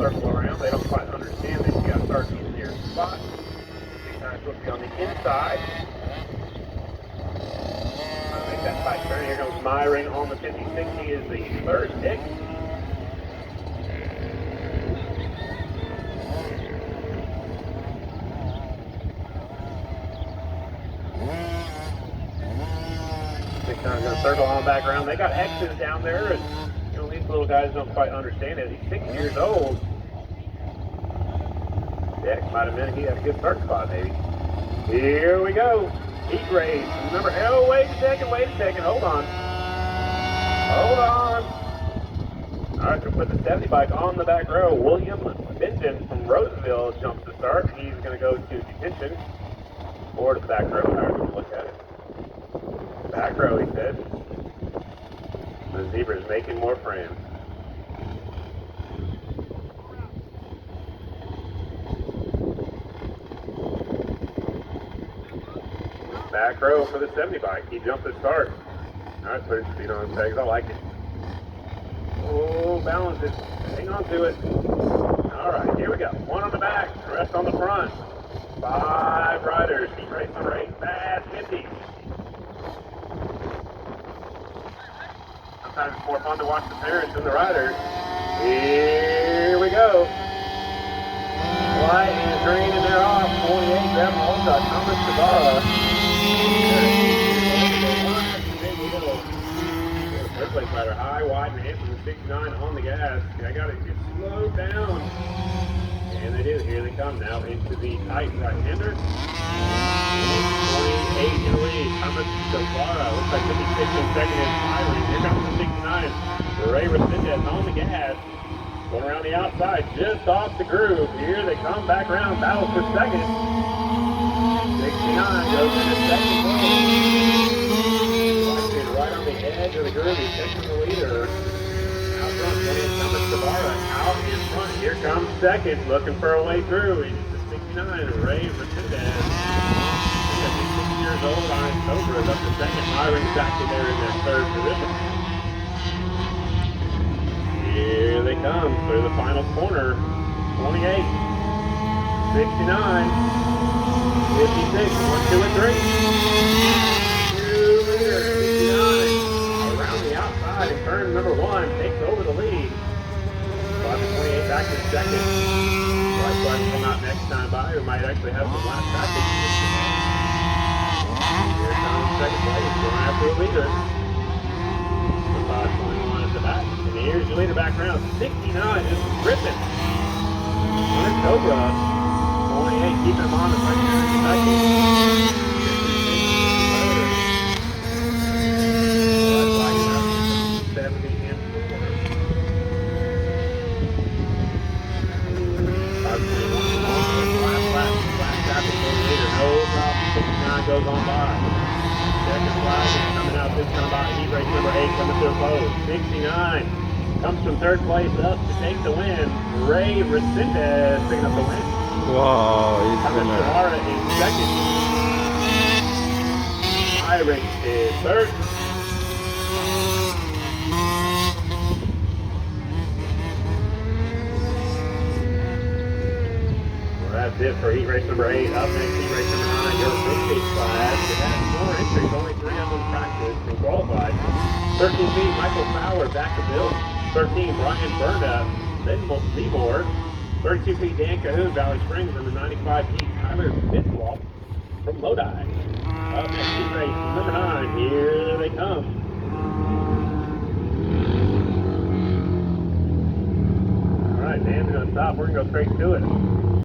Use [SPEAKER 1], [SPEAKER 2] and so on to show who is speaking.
[SPEAKER 1] circle around. They don't quite understand that you got to start using your spot. 69 supposed to be on the inside. Make that tight turn. Here comes Myring on the 50-60 is the third pick. Going to circle on back around. They got X's down there, and these little guys don't quite understand it. He's 6 years old. The X might have been he had a good start spot, maybe. Here we go. Heat race. Remember, oh, wait a second. Hold on. All right, we'll put the 70 bike on the back row. William Benton from Roseville jumps to start. He's going to go to detention or to the back row. However you look at it. Back row, he said. The zebra's making more friends. Back row for the 70 bike. He jumped to start. All right, put his feet on his pegs. I like it. Oh, balance it. Hang on to it. All right, here we go. One on the back, the rest on the front. 5 riders. Heat race number 8. Fast 50. Sometimes it's more fun to watch the parents than the riders. Here we go. Light is green and they're off. 48 grabbing hold of Thomas Cavara. Third place rider, high, wide, and from the 69 on the gas. I got to get slowed down. And they do. Here they come now into the tight right-hander. 28 in the lead. Thomas Cavara. Looks like 56 in second is Myring. Here comes the 69. Ray Resendez on the gas. Going around the outside, just off the groove. Here they come back around. Battle for second. 69 goes into second place. Right on the edge of the groove. He's taking the leader. Out front, 20 Thomas Cavara out in front. Here comes second, looking for a way through. He's the 69, Ray Resendez. 6 years old on October is up to second. Myring's back in there in their third position. Here they come through the final corner. 28, 69, 56, 1, 2, and 3. Two leaders, 69. Around the outside in turn number 1 takes over the lead. 28 back in second. Likewise come out next time by, who might actually have some last practice. Here comes second place, going after the leader. 5.1 at the back. And here's your leader back around. 69 is ripping. Hunter Cobra. 28, keeping him on the right there in second. 70 and 4. Last traffic for the leader. No problem. 69 goes on by. Second flag is coming out this time by heat race number 8 coming to a close. 69 comes from third place up to take the win. Ray Resendez picking up the win.
[SPEAKER 2] Wow, he's
[SPEAKER 1] Thomas Cavara in second. Myring is third. Well, that's it for heat race number 8. Up next, heat race number 9, your big class. It has 4 entries, only 3 of them practiced and qualified. 13 feet, Michael Fowler back to Bill. 13, Brian Berna, Benville Seymour. 32 feet, Dan Cahoon, Valley Springs. And the 95 feet, Tyler Bidwalt from Lodi. Up next, heat race number 9. Here they come. All right, Dan's going to stop. We're going to go straight to it.